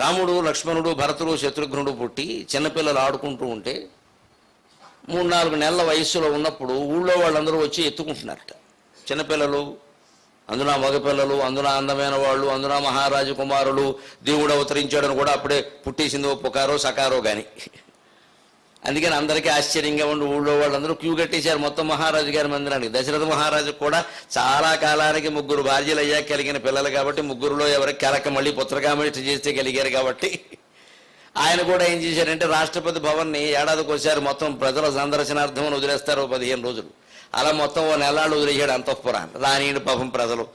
రాముడు, లక్ష్మణుడు, భరతుడు, శత్రుఘ్నుడు పుట్టి చిన్నపిల్లలు ఆడుకుంటూ ఉంటే 3-4 నెలల వయస్సులో ఉన్నప్పుడు ఊళ్ళో వాళ్ళందరూ వచ్చి ఎత్తుకుంటున్నారట. చిన్నపిల్లలు, అందున మగపిల్లలు, అందున అందమైన వాళ్ళు, అందున మహారాజు కుమారులు, దేవుడు అవతరించాడని కూడా అప్పుడే పుట్టేసిందో పుకారో సకారో కానీ. అందుకని అందరికీ ఆశ్చర్యంగా ఉండి ఊళ్ళో వాళ్ళందరూ క్యూ కట్టేశారు మొత్తం మహారాజు గారి మందిరానికి. దశరథ మహారాజు కూడా చాలా కాలానికి 3 భార్యలు అయ్యాక కలిగిన పిల్లలు కాబట్టి, 3లో ఎవరికి కలక మళ్ళీ పుత్రకామేష్టి చేస్తే కలిగారు కాబట్టి ఆయన కూడా ఏం చేశారంటే రాష్ట్రపతి భవన్ని ఏడాదికి ఒకసారి మొత్తం ప్రజల సందర్శనార్థం వదిలేస్తారు 15 రోజులు. అలా మొత్తం 1 నెలలు వదిలేసాడు అంతఃపురాన్ని. రానియండి పాపం ప్రజలు,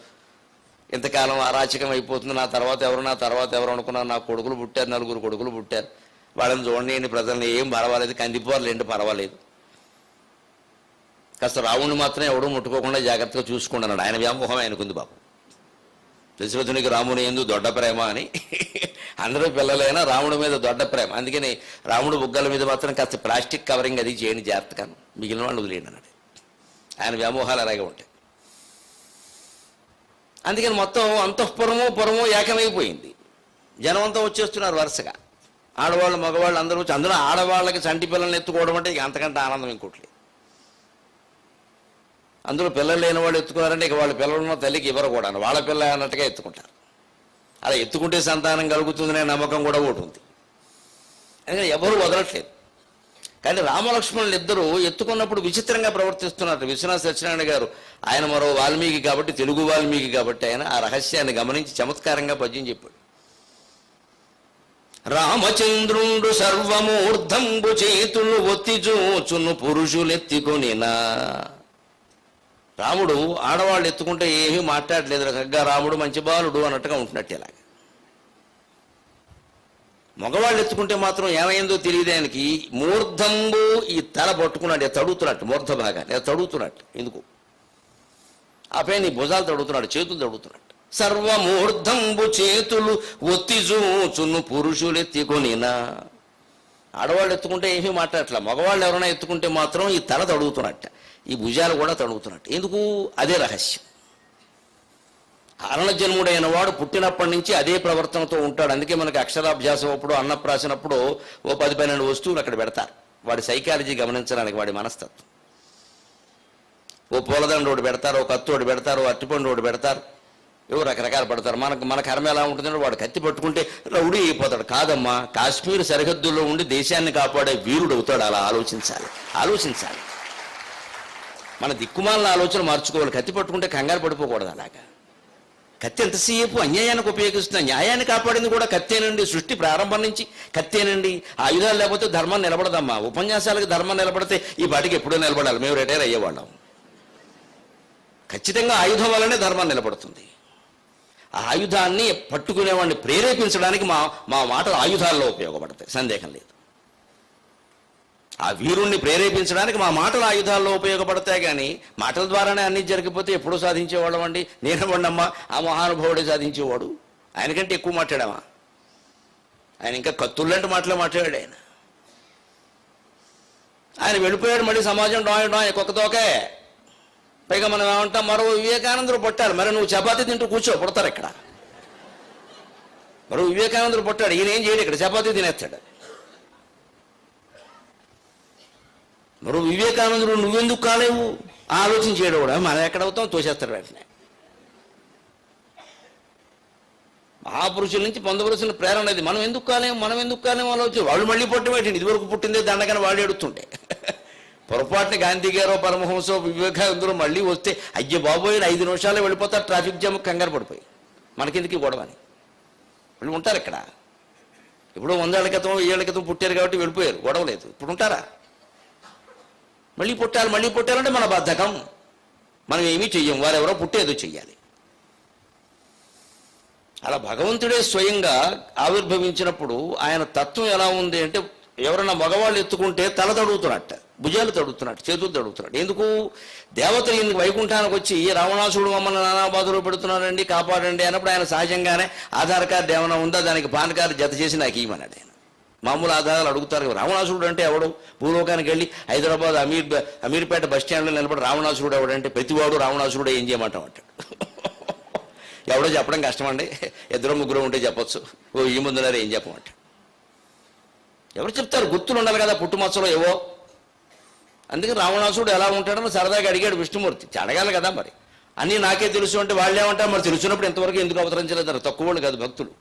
ఇంతకాలం అరాచకం అయిపోతుంది, నా తర్వాత ఎవరు అనుకున్నారు. నా కొడుకులు పుట్టారు, 4 కొడుకులు పుట్టారు, వాళ్ళని చూడండి ప్రజల్ని, ఏం పర్వాలేదు, కందిపోర్లేంటి పర్వాలేదు, కాస్త రావుణ్ణి మాత్రం ఎవడూ ముట్టుకోకుండా జాగ్రత్తగా చూసుకుంటున్నాడు. ఆయన వ్యామోహం ఆయనకుంది బాబు. దశరథునికి రాముని ఎందు దొడ్డ ప్రేమ అని, అందరూ పిల్లలైనా రాముడి మీద దొడ్డ ప్రేమ. అందుకని రాముడు బుగ్గల మీద మాత్రం కాస్త ప్లాస్టిక్ కవరింగ్ అది చేయండి జాగ్రత్తగా, మిగిలిన వాళ్ళు వదిలేయండి అన్నాడు. ఆయన వ్యామోహాలు అలాగే ఉంటాయి. అందుకని మొత్తం అంతఃపురము ఏకమైపోయింది. జనం అంతా వచ్చేస్తున్నారు వరుసగా, ఆడవాళ్ళు మగవాళ్ళు అందరూ వచ్చి. అందులో ఆడవాళ్ళకి చంటి పిల్లల్ని ఎత్తుకోవడం అంటే ఇక అంతకంటే ఆనందం ఇంకోట్లేదు. అందులో పిల్లలు లేని వాళ్ళు ఎత్తుకున్నారంటే ఇక వాళ్ళ పిల్లలున్న తల్లికి ఇవ్వరు కూడా, వాళ్ళ పిల్ల అన్నట్టుగా ఎత్తుకుంటారు. అలా ఎత్తుకుంటే సంతానం కలుగుతుందనే నమ్మకం కూడా ఒకటి ఉంది. అందుకని ఎవరు వదలట్లేదు. కానీ రామలక్ష్మణులు ఇద్దరూ ఎత్తుకున్నప్పుడు విచిత్రంగా ప్రవర్తిస్తున్నారు. విశ్వనాథ సత్యనారాయణ గారు, ఆయన మరో వాల్మీకి కాబట్టి, తెలుగు వాల్మీకి కాబట్టి, ఆయన ఆ రహస్యాన్ని గమనించి చమత్కారంగా పద్యం చెప్పాడు. రామచంద్రుండు సర్వమూర్ధంబు చేతులు ఒత్తి చూచును పురుషులెత్తికొనినా. రాముడు ఆడవాళ్ళు ఎత్తుకుంటే ఏమీ మాట్లాడలేదు, చక్కగా రాముడు మంచి బాలుడు అన్నట్టుగా ఉంటున్నట్టు. ఇలాగ మగవాళ్ళు ఎత్తుకుంటే మాత్రం ఏమైందో తెలియదు ఆయనకి. మూర్ధంబు, ఈ తల పట్టుకున్నాడు, తడుగుతున్నట్టు, మూర్ధ భాగాన్ని తడుగుతున్నట్టు. ఎందుకు ఆ పైన ఈ భుజాలు తడుగుతున్నాడు, చేతులు తడుగుతున్నట్టు. సర్వమూర్ధంబు చేతులు ఒత్తి చూచును పురుషులెత్తికొనినా. ఆడవాళ్ళు ఎత్తుకుంటే ఏమీ మాట్లాడట్లా, మగవాళ్ళు ఎవరైనా ఎత్తుకుంటే మాత్రం ఈ తల తడుగుతున్నట్ట, ఈ భుజాలు కూడా తడుగుతున్నట్టు. ఎందుకు? అదే రహస్యం. కారణజన్ముడైన వాడు పుట్టినప్పటి నుంచి అదే ప్రవర్తనతో ఉంటాడు. అందుకే మనకి అక్షరాభ్యాసం అప్పుడు, అన్నప్రాసనప్పుడు 10-12 వస్తువులు అక్కడ పెడతారు. వాడి సైకాలజీ గమనించడానికి, వాడి మనస్తత్వం. పూలదండ ఒకటి పెడతారు, కత్తి ఒకటి పెడతారు, అట్టిపండు ఒకటి పెడతారు, ఏవో రకరకాలు పెడతారు. మన కర్మ ఎలా ఉంటుందంటే వాడు కత్తి పట్టుకుంటే రౌడీ అయిపోతాడు. కాదమ్మా, కాశ్మీర్ సరిహద్దుల్లో ఉండి దేశాన్ని కాపాడే వీరుడు అవుతాడు. అలా ఆలోచించాలి. మన దిక్కుమాలిన ఆలోచన మార్చుకోవాలి. కత్తి పట్టుకుంటే కంగారు పడిపోకూడదు. అలాగా కత్తి ఎంతసేపు అన్యాయానికి ఉపయోగిస్తున్నా, న్యాయాన్ని కాపాడింది కూడా కత్తేనండి. సృష్టి ప్రారంభం నుంచి కత్తేనండి. ఆయుధాలు లేకపోతే ధర్మం నిలబడదమ్మా. ఉపన్యాసాలకు ధర్మం నిలబడితే ఈ పాటికి ఎప్పుడూ నిలబడాలి, మేము రిటైర్ అయ్యేవాళ్ళం. ఖచ్చితంగా ఆయుధం వల్లనే ధర్మం నిలబడుతుంది. ఆ ఆయుధాన్ని పట్టుకునేవాడిని ప్రేరేపించడానికి మా మాటలు ఆయుధాల్లో ఉపయోగపడతాయి, సందేహం లేదు. ఆ వీరుణ్ణి ప్రేరేపించడానికి మా మాటలు ఆయుధాల్లో ఉపయోగపడతాయి. కానీ మాటల ద్వారానే అన్ని జరిగిపోతే ఎప్పుడూ సాధించేవాళ్ళం అండి. నేనవ్వండమ్మా, ఆ మహానుభావుడే సాధించేవాడు. ఆయనకంటే ఎక్కువ మాట్లాడామా? ఆయన ఇంకా కత్తుల్లాంటి మాటలు మాట్లాడాడు. ఆయన వెళ్ళిపోయాడు. మళ్ళీ సమాజం డాయ్ కుక్కతోకే. పైగా మనం ఏమంటాం, మరో వివేకానందుడు పుట్టాడు, మరి నువ్వు చపాతీ తింటూ కూర్చో, పుడతారు ఇక్కడ. మరో వివేకానందుడు పుట్టాడు, ఈయన ఏం చేయడు, ఇక్కడ చపాతీ తినేస్తాడు. మరో వివేకానందుడు నువ్వెందుకు కాలేవు ఆలోచన చేయడం కూడా. మనం ఎక్కడవుతాం, తోసేస్తాడు వెంటనే. మహాపురుషుల నుంచి పొందవలసిన ప్రేరణ అది. మనం ఎందుకు కాలేము ఆలోచన. వాళ్ళు మళ్ళీ పుట్టమేటండి, ఇదివరకు పుట్టిందే దండగానే వాళ్ళు ఎడుతుంటే. పొరపాటున గాంధీ గారో పరమహంసో వివేకానందుడు మళ్ళీ వస్తే అయ్య బాబోయే 5 నిమిషాలే వెళ్ళిపోతారు, ట్రాఫిక్ జామ్ కంగారు పడిపోయి. మనకెందుకు గొడవని వాళ్ళు ఉంటారు ఇక్కడ. ఇప్పుడు 100 ఏళ్ల క్రితం 1000 ఏళ్ల క్రితం పుట్టారు కాబట్టి వెళ్ళిపోయారు, గొడవ లేదు. ఇప్పుడు ఉంటారా? మళ్ళీ పుట్టాలంటే మన బద్ధకం. మనం ఏమీ చెయ్యం, వారెవరో పుట్టేదో చెయ్యాలి. అలా భగవంతుడే స్వయంగా ఆవిర్భవించినప్పుడు ఆయన తత్వం ఎలా ఉంది అంటే, ఎవరైనా మగవాళ్ళు ఎత్తుకుంటే తల తడుగుతున్నట్ట, భుజాలు తడుగుతున్నట్టు, చేతులు తడుగుతున్నట్టు. ఎందుకు? దేవతలు ఇందుకు వైకుంఠానికి వచ్చి రావణాసుడు మమ్మల్ని నానా బాధలు పెడుతున్నారండి, కాపాడండి అన్నప్పుడు ఆయన సహజంగానే ఆధార్ కార్డు ఏమైనా ఉందా, దానికి పాన్ కార్డు జత చేసి నాకు ఇవ్వమన్నాడు. ఆయన మామూలు ఆధారాలు అడుగుతారు. రావణాసురుడు అంటే ఎవడు? భూలోకానికి వెళ్ళి హైదరాబాద్ అమీర్పేట బస్ స్టాండ్లో నిలబడి రావణాసురుడు ఎవడంటే ప్రతివాడు రావణాసురుడు ఏం చేయమంటాం అంటాడు. ఎవడో చెప్పడం కష్టమండి, ఇద్దరు ముగ్గురు ఉంటే చెప్పొచ్చు, ఓ ఈ ముందున్నారు ఏం చెప్పమంటే ఎవరు చెప్తారు? గుర్తులు ఉండాలి కదా పుట్టుమచ్చలో ఏవో. అందుకే రావణాసుడు ఎలా ఉంటాడని సరదాగా అడిగాడు విష్ణుమూర్తి. అడగాలి కదా మరి, అన్నీ నాకే తెలుసు అంటే వాళ్ళేమంటారు మరి తెలుసున్నప్పుడు ఇంతవరకు ఎందుకు అవతరించలేదు? తక్కువ వాళ్ళు కాదు భక్తులు.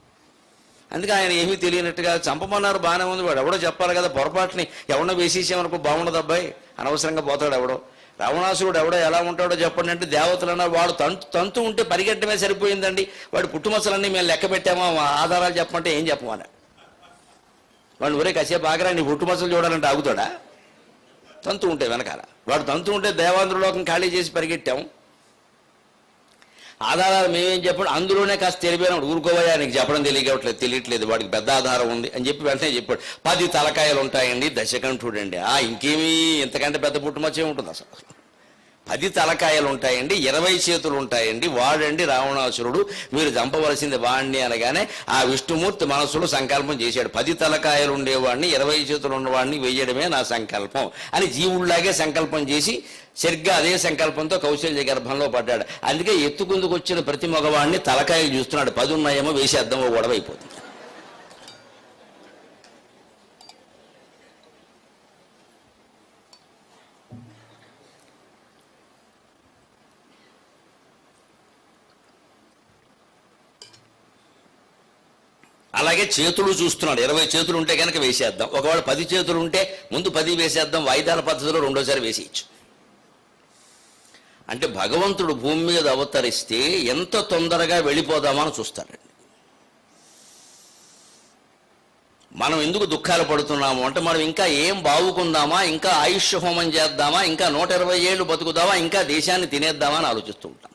అందుకే ఆయన ఏమీ తెలియనట్టుగా చంపమన్నారు, బాగానే ఉంది, వాడు ఎవడో చెప్పాలి కదా. పొరపాటుని ఎవడో వేసేసామనుకో బాగుండదు అబ్బాయి, అనవసరంగా పోతాడు ఎవడో. రావణాసురుడు ఎవడో ఎలా ఉంటాడో చెప్పండి అంటే దేవతలన్నా వాడు తంతు ఉంటే పరిగెట్టమే సరిపోయిందండి, వాడు పుట్టుమచ్చలన్నీ మేము లెక్క పెట్టామా, ఆధారాలు చెప్పమంటే ఏం చెప్పమని. వాడు ఒరే కాసేపు ఆగరా, నీ పుట్టుమచ్చలు చూడాలంటే ఆగుతాడా? తంతు ఉంటే వెనకాల, వాడు తంతు ఉంటే దేవాంధ్రలోకం ఖాళీ చేసి పరిగెట్టాం. ఆధారాలు మేమేం చెప్పండి, అందులోనే కాస్త తెలిపోయినాడు. ఊరుకోవయ్యా నీకు చెప్పడం తెలియట్లేదు వాడికి పెద్ద ఆధారం ఉంది అని చెప్పి వెంటనే చెప్పాడు. 10 తలకాయలు ఉంటాయండి, దశకంఠుడండి. ఇంకేమీ ఇంతకంటే పెద్ద పుట్టుమచ్చే ఉంటుంది అసలు. 10 తలకాయలు ఉంటాయండి, 20 చేతులు ఉంటాయండి, వాడండి రావణాసురుడు, మీరు చంపవలసింది వాడిని అనగానే ఆ విష్ణుమూర్తి మనసులో సంకల్పం చేశాడు. 10 తలకాయలు ఉండేవాడిని 20 చేతులు ఉన్నవాడిని వెయ్యడమే నా సంకల్పం అని జీవుళ్లాగే సంకల్పం చేసి సరిగ్గా అదే సంకల్పంతో కౌశల్య గర్భంలో పడ్డాడు. అందుకే ఎత్తుకుందుకు వచ్చిన ప్రతి మగవాడిని తలకాయలు చూస్తున్నాడు. 10 ఉన్నాయేమో వేసేద్దాం, ఓ గొడవ అయిపోతుంది. అలాగే చేతులు చూస్తున్నాడు. 20 చేతులు ఉంటే కనుక వేసేద్దాం, ఒకవేళ 10 చేతులు ఉంటే ముందు 10 వేసేద్దాం, వాయిదాల పద్ధతిలో రెండోసారి వేసేయచ్చు. అంటే భగవంతుడు భూమి మీద అవతరిస్తే ఎంత తొందరగా వెళ్ళిపోదామని చూస్తాడండి. మనం ఎందుకు దుఃఖాలు పడుతున్నాము అంటే మనం ఇంకా ఏం బావుకుందామా, ఇంకా ఆయుష్య హోమం చేద్దామా, ఇంకా 120 ఏళ్ళు బతుకుదామా, ఇంకా దేశాన్ని తినేద్దామా అని ఆలోచిస్తూ ఉంటాం.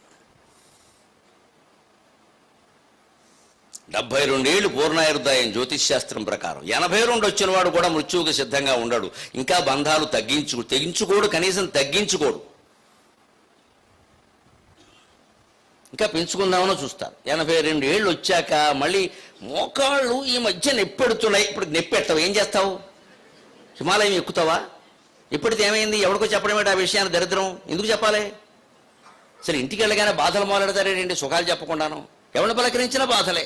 72 ఏళ్ళు పూర్ణాయుర్దాయం జ్యోతిష్ శాస్త్రం ప్రకారం. 82 వచ్చిన వాడు కూడా మృత్యువుకి సిద్ధంగా ఉండడు. ఇంకా బంధాలు తెగించుకోడు, కనీసం తగ్గించుకోడు, ఇంకా పెంచుకుందామని చూస్తారు. 82 ఏళ్ళు వచ్చాక మళ్ళీ మోకాళ్ళు ఈ మధ్య నొప్పెడుతున్నాయి. ఇప్పుడు నొప్పెడతావు, ఏం చేస్తావు? హిమాలయం ఎక్కుతావా? ఇప్పటిది ఏమైంది? ఎవరికో చెప్పడం ఏంటి ఆ విషయాన్ని? దరిద్రం ఎందుకు చెప్పాలి? సరే ఇంటికి వెళ్ళగానే బాధలు మొదలెడతారేంటి, సుఖాలు చెప్పకుండాను? ఎవరిని పలకరించినా బాధలే.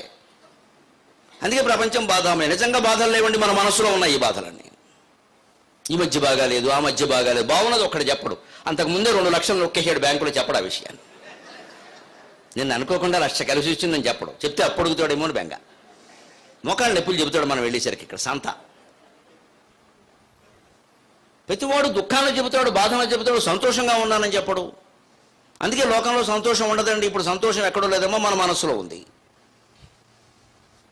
అందుకే ప్రపంచం బాధమే. నిజంగా బాధలు లేవండి, మన మనసులో ఉన్నాయి ఈ బాధలన్నీ. ఈ మధ్య బాగాలేదు, ఆ మధ్య బాగాలేదు, బాగున్నది ఒక్కడు చెప్పడు. అంతకుముందే 2 లక్షలు నొక్కేసాడు బ్యాంకులో, చెప్పడు ఆ విషయాన్ని. నేను అనుకోకుండా 1 లక్ష కలిసి వచ్చిందని చెప్పడు, చెప్తే అప్పుడుగుతాడేమో అని బెంగ. మోకాళ్ళ నొప్పులు చెబుతాడు మనం వెళ్ళేసరికి. ఇక్కడ సంత ప్రతివాడు దుఃఖాన్ని చెబుతాడు, బాధను చెబుతాడు, సంతోషంగా ఉన్నానని చెప్పడు. అందుకే లోకంలో సంతోషం ఉండదండి. ఇప్పుడు సంతోషం ఎక్కడో లేదేమో మన మనసులో ఉంది.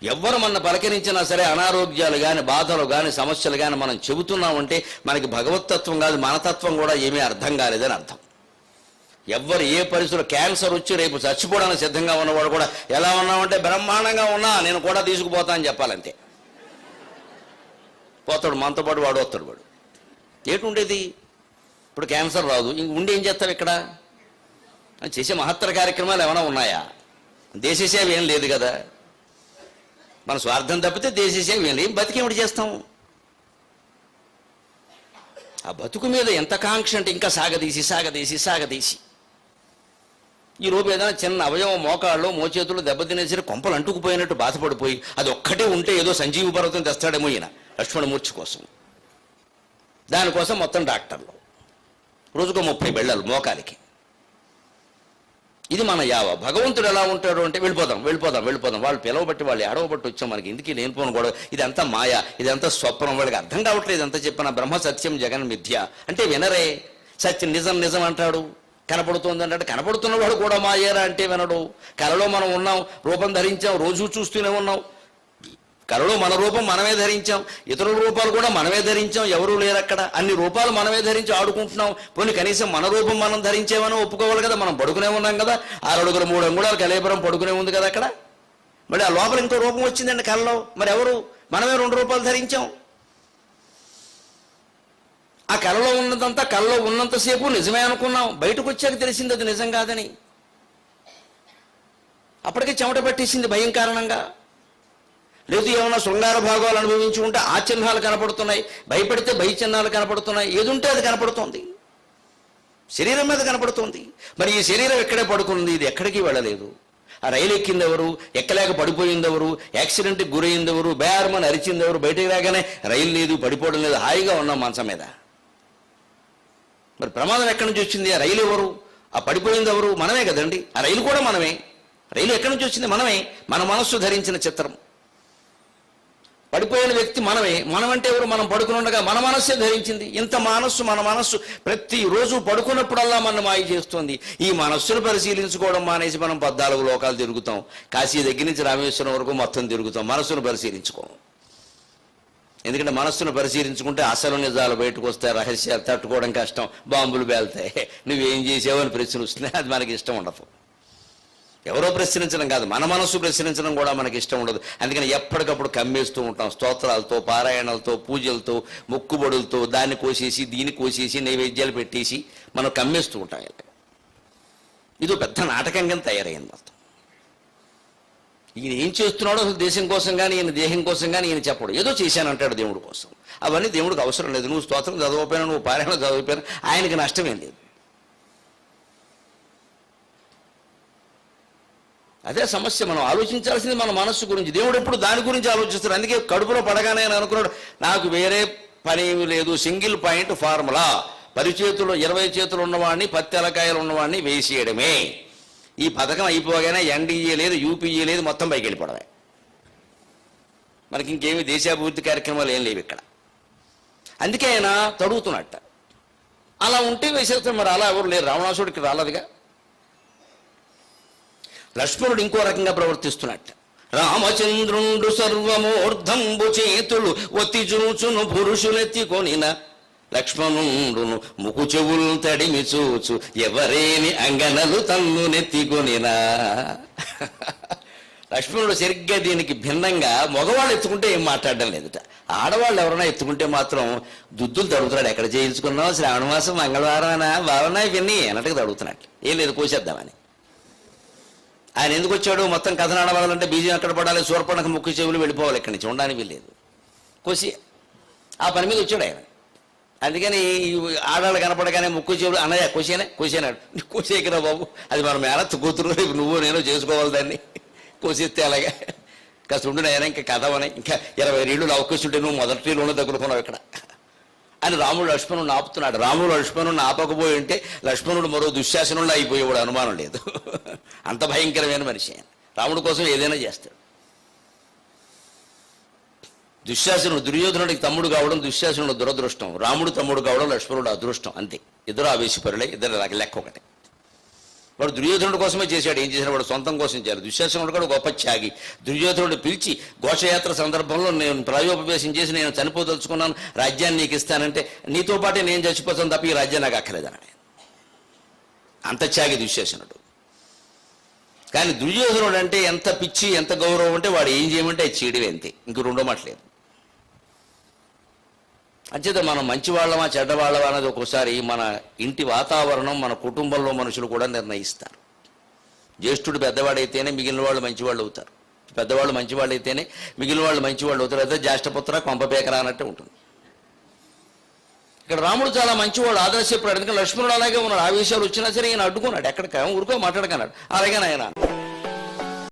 ఎవ్వరు మన పలకరించినా సరే అనారోగ్యాలు కానీ, బాధలు కానీ, సమస్యలు కానీ మనం చెబుతున్నామంటే మనకి భగవత్తత్వం కాదు, మనతత్వం కూడా ఏమీ అర్థం కాలేదని అర్థం. ఎవ్వరు ఏ పరిస్థితుల్లో క్యాన్సర్ వచ్చి రేపు చచ్చిపోవడానికి సిద్ధంగా ఉన్నవాడు కూడా ఎలా ఉన్నామంటే బ్రహ్మాండంగా ఉన్నా, నేను కూడా తీసుకుపోతా అని చెప్పాలంతే. పోతాడు, మనతో పాటు వాడు వస్తాడు. వాడు ఏటు ఉండేది? ఇప్పుడు క్యాన్సర్ రాదు, ఇంక ఉండి ఏం చేస్తావు? ఇక్కడ చేసే మహత్తర కార్యక్రమాలు ఏమైనా ఉన్నాయా? దేశ సేవ ఏం లేదు కదా. మన స్వార్థం తప్పితే దేశ సేవ ఏం లేదు. బతికేమిటి చేస్తాం? ఆ బతుకు మీద ఎంత కాంక్ష అంటే ఇంకా సాగదీసి ఈ రూపు ఏదైనా చిన్న అవయవం మోకాళ్ళు మోచేతులు దెబ్బతినేసరి కొంపలు అంటుకుపోయినట్టు బాధపడిపోయి అది ఒక్కటే ఉంటే ఏదో సంజీవ పర్వతం తెస్తాడేమో ఈయన లక్ష్మణమూర్తి కోసం. దానికోసం మొత్తం డాక్టర్లు రోజుకో 30 బెళ్ళలు మోకాలికి. ఇది మన యావ. భగవంతుడు ఎలా ఉంటాడు అంటే వెళ్ళిపోదాం. వాళ్ళు పిలవబట్టి వాళ్ళు ఏడవబట్టి వచ్చాం, మనకి ఇందుకీ లేనిపోను గొడవ, ఇదంతా మాయ, ఇదంతా స్వప్నం. వాళ్ళకి అర్థం కావట్లేదు. అంతా చెప్పిన బ్రహ్మ సత్యం జగన్ మిథ్య అంటే వినరే. సత్యం నిజం అంటాడు, కనపడుతుంది అంటాడు. కనపడుతున్నవాడు కూడా మాయేరా అంటే వినడు. కలలో మనం ఉన్నాం, రూపం ధరించాం, రోజు చూస్తూనే ఉన్నాం. కలలో మన రూపం మనమే ధరించాం, ఇతరుల రూపాలు కూడా మనమే ధరించాం. ఎవరూ లేరు అక్కడ. అన్ని రూపాలు మనమే ధరించి ఆడుకుంటున్నాం. పోనీ కనీసం మన రూపం మనం ధరించేమని ఒప్పుకోవాలి కదా. మనం పడుకునే ఉన్నాం కదా, 6 అడుగులు 3 అంగుళాలు కలేపురం పడుకునే ఉంది కదా అక్కడ. మళ్ళీ ఆ లోపల ఇంకో రూపం వచ్చిందండి కళ్ళలో. మరి ఎవరు? మనమే 2 రూపాలు ధరించాం. ఆ కళలో ఉన్నదంతా కళ్ళలో ఉన్నంతసేపు నిజమే అనుకున్నాం. బయటకు వచ్చాక తెలిసింది అది నిజం కాదని. అప్పటికే చెమట పట్టేసింది భయం కారణంగా. లేదు ఏమన్నా శృంగార భాగాలు అనుభవించుకుంటే ఆ చిహ్నాలు కనపడుతున్నాయి, భయపడితే భయ చిహ్నాలు కనపడుతున్నాయి. ఏది ఉంటే అది కనపడుతోంది, శరీరం మీద కనపడుతోంది. మరి ఈ శరీరం ఎక్కడే పడుకుంది, ఇది ఎక్కడికి వెళ్ళలేదు. ఆ రైలు ఎక్కింది ఎవరు, ఎక్కలేక పడిపోయింది ఎవరు, యాక్సిడెంట్కి గురైంది ఎవరు, బేరమని అరిచింది ఎవరు, బయటకు రాగానే రైలు లేదు, పడిపోవడం లేదు, హాయిగా ఉన్నాం మంచం మీద. మరి ప్రమాదం ఎక్కడి నుంచి వచ్చింది? ఆ రైలు ఎవరు, ఆ పడిపోయింది ఎవరు? మనమే కదండి. ఆ రైలు కూడా మనమే. రైలు ఎక్కడి నుంచి వచ్చింది? మనమే. మన మనస్సు ధరించిన చిత్రం. పడిపోయిన వ్యక్తి మనమే. మనమంటే ఎవరు? మనం పడుకునుండగా మన మనస్సే ధరించింది. ఇంత మనస్సు, మన మనస్సు ప్రతిరోజు పడుకున్నప్పుడల్లా మనం మాయ చేస్తుంది. ఈ మనస్సును పరిశీలించుకోవడం మానేసి మనం 14 లోకాలు తిరుగుతాం. కాశీ దగ్గర నుంచి రామేశ్వరం వరకు మొత్తం తిరుగుతాం, మనస్సును పరిశీలించుకోం. ఎందుకంటే మనస్సును పరిశీలించుకుంటే అసలు నిజాలు బయటకు వస్తాయి, రహస్యాలు తట్టుకోవడం కష్టం, బాంబులు పేలుతాయి. నువ్వేం చేసావు అని ప్రశ్న వస్తుంది, అది మనకి ఇష్టం ఉండదు. ఎవరో ప్రశ్నించడం కాదు, మన మనస్సు ప్రశ్నించడం కూడా మనకి ఇష్టం ఉండదు. అందుకని ఎప్పటికప్పుడు కమ్మేస్తూ ఉంటాం, స్తోత్రాలతో, పారాయణలతో, పూజలతో, మొక్కుబడులతో, దాన్ని కోసేసి దీన్ని కోసేసి నైవేద్యాలు పెట్టేసి మనం కమ్మేస్తూ ఉంటాం. ఇది పెద్ద నాటకంగా తయారైంది మొత్తం. ఈయన ఏం చేస్తున్నాడో అసలు దేశం కోసం కానీ, ఈయన దేహం కోసం కానీ ఈయన చెప్పడు. ఏదో చేశానంటాడు దేవుడి కోసం. అవన్నీ దేవుడికి అవసరం లేదు. నువ్వు స్తోత్రం చదవకపోయినా, నువ్వు పారాయణ చదవకపోయినా ఆయనకి నష్టమేం లేదు. అదే సమస్య. మనం ఆలోచించాల్సింది మన మనస్సు గురించి. దేవుడు ఎప్పుడు దాని గురించి ఆలోచిస్తాడు. అందుకే కడుపులో పడగానే ఆయన అనుకున్నాడు, నాకు వేరే పని లేదు, సింగిల్ పాయింట్ ఫార్ములా, 10 చేతులు 20 చేతులు ఉన్నవాడిని, 10 తెలకాయలు ఉన్నవాడిని వేసేయడమే. ఈ పథకం అయిపోగానే ఎన్డీఏ లేదు, యూపీఏ లేదు, మొత్తం పైకి వెళ్ళిపోవడమే. మనకి ఇంకేమి దేశాభివృద్ధి కార్యక్రమాలు ఏం లేవు ఇక్కడ. అందుకే ఆయన తడుగుతున్నట్ట. అలా ఉంటే వేసేస్తాం. మరి అలా ఎవరు లేరు. రావణాసుడికి రాలేదుగా. లక్ష్మణుడు ఇంకో రకంగా ప్రవర్తిస్తున్నట్టు. రామచంద్రుండు సర్వమూర్ధంబు చేతులు ఒత్తి చూచును పురుషులెత్తికొనిన, లక్ష్మణుండును ముకు చెవులు తడిమి చూచు ఎవరేని అంగనలు తన్ను నెత్తికొనినా. లక్ష్మణుడు సరిగ్గా దీనికి భిన్నంగా మగవాళ్ళు ఎత్తుకుంటే ఏం మాట్లాడడం లేదుట. ఆడవాళ్ళు ఎవరైనా ఎత్తుకుంటే మాత్రం దుద్దులు తడుగుతున్నాడు. ఎక్కడ చేయించుకున్నావు, శ్రావణ మాసం మంగళవారమేనా, బాగున్నా ఇవన్నీ అన్నట్టుగా తడుగుతున్నాడు. ఏం లేదు, కోసేద్దామని. ఆయన ఎందుకు వచ్చాడు? మొత్తం కథ నడవాలంటే బీజం ఎక్కడ పడాలి, సూర్పణకు ముక్కు చెవులు వెళ్ళిపోవాలి, ఇక్కడి నుంచి ఉండడానికి లేదు. కోసి ఆ పని మీద వచ్చాడు ఆయన. అందుకని ఆడాళ్ళు కనపడగానే ముక్కు చెవులు, అన్నయ్య కోసేనాడు. కోసేకిరా బాబు, అది మన మేనత్త కూతురు, నువ్వు నేను చేసుకోవాలి దాన్ని, కోసేస్తే అలాగే కాస్త ఉండినాయన ఇంకా కథ అని, ఇంకా 20 రీళ్ళు అవకాశం నువ్వు మొదటి రీళ్ళలో తగులుకున్నావు ఇక్కడ అని రాముడు లక్ష్మణుడు ఆపుతున్నాడు. రాముడు లక్ష్మణుడిని ఆపకపోయి ఉంటే లక్ష్మణుడు మరో దుశ్శాసనుడు అయిపోయేవాడు, అనుమానం లేదు. అంత భయంకరమైన మనిషి ఆయన. రాముడి కోసం ఏదైనా చేస్తాడు. దుశ్శాసనుడు దుర్యోధనుడికి తమ్ముడు కావడం దుశ్శాసనుడు దురదృష్టం, రాముడు తమ్ముడు కావడం లక్ష్మణుడు అదృష్టం. అంతే. ఇద్దరు ఆవేశపరులే, ఇద్దరు లెక్క ఒకటే. వాడు దుర్యోధనుడి కోసమే చేశాడు. ఏం చేశాడు? వాడు సొంతం కోసం చేయాలి. దుశ్శాసనుడు కూడా గొప్ప త్యాగి. దుర్యోధనుడు పిలిచి ఘోషయాత్ర సందర్భంలో నేను ప్రాయోపవేశం చేసి నేను చనిపోదలుచుకున్నాను, రాజ్యాన్ని నీకు ఇస్తానంటే నీతో పాటే నేను చచ్చిపోతాను తప్ప ఈ రాజ్యం నాకు అక్కర్లేదన్నాడు. అంత త్యాగి దుశ్శాసనుడు. కానీ దుర్యోధనుడు అంటే ఎంత పిచ్చి, ఎంత గౌరవం అంటే వాడు ఏం చేయమంటే అది చేయడమే, అంతే. ఇంక రెండో మాటలేదు. అంచేత మనం మంచివాళ్ళమా చెడ్డవాళ్ళమా అనేది ఒక్కోసారి మన ఇంటి వాతావరణం, మన కుటుంబంలో మనుషులు కూడా నిర్ణయిస్తారు. జ్యేష్ఠుడు పెద్దవాడైతేనే మిగిలిన వాళ్ళు మంచివాళ్ళు అవుతారు, పెద్దవాళ్ళు మంచివాళ్ళు అయితేనే మిగిలిన వాళ్ళు మంచివాళ్ళు అవుతారు. అదే జ్యేష్ఠపుత్ర కొంపపేకరా అన్నట్టే ఉంటుంది. ఇక్కడ రాముడు చాలా మంచివాడు, ఆదర్శపడాడు. ఎందుకంటే లక్ష్మణుడు అలాగే ఉన్నాడు. ఆ విషయాలు వచ్చినా సరే ఈయన అడ్డుకున్నాడు, ఎక్కడికి ఊరుకో మాట్లాడకన్నాడు. అలాగే ఆయన